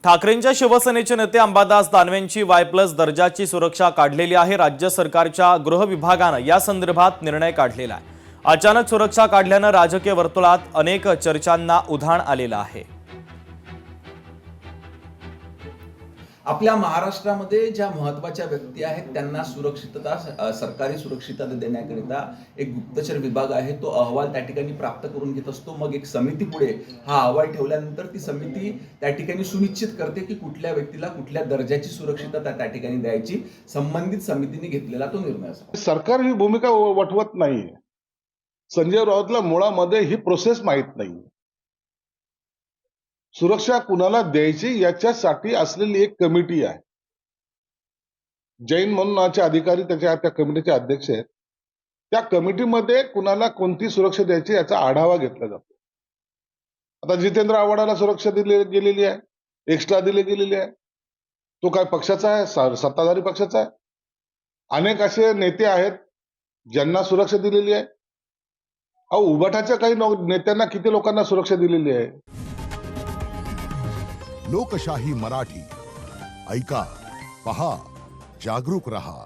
ठाकरेंच्या शिवसेनेचे नेते अंबादास दानवेंची Y+ दर्जाची सुरक्षा काढलेली आहे। राज्य सरकारच्या गृह विभागाने या संदर्भात निर्णय काढलेला आहे। अचानक सुरक्षा काढल्याने राजकीय वर्तुळात अनेक चर्चांना उधाण आलेलं आहे। आपल्या महाराष्ट्रामध्ये ज्या महत्त्वाच्या व्यक्ती आहेत त्यांना सुरक्षितता सरकारी सुरक्षितता देण्याकरिता एक गुप्तचर विभाग आहे। तो अहवाल त्या ठिकाणी प्राप्त करून घेत असतो। मग एक समिती पुढे हा अहवाल ठेवल्यानंतर ती समिती त्या ठिकाणी सुनिश्चित करते की कुठल्या व्यक्तीला कुठल्या दर्जाची सुरक्षितता त्या ठिकाणी द्यायची संबंधित समितीने घेतलेला तो निर्णय असतो। सरकार ही भूमिका वठवत नाही। संजय राऊतला मुळामध्ये ही प्रोसेस माहित नाही। सुरक्षा कुणाला द्यायची याच्यासाठी असलेली एक कमिटी आहे। जैन म्हणूनचे अधिकारी त्या कमिटीचे अध्यक्ष आहेत। त्या कमिटीमध्ये कुणाला कोणती सुरक्षा द्यायची याचा आढावा घेतला जातो। आता जितेंद्र आव्हाडाला सुरक्षा दिली गेलेली आहे, एक्स्ट्रा दिली गेलेली आहे। तो काय पक्षाचा आहे, सत्ताधारी पक्षाचा आहे। अनेक असे नेते आहेत ज्यांना सुरक्षा दिलेली आहे। उबाटाच्या काही नेत्यांना किती लोकांना सुरक्षा दिलेली आहे। लोकशाही मराठी ऐका, पहा, जागरूक रहा।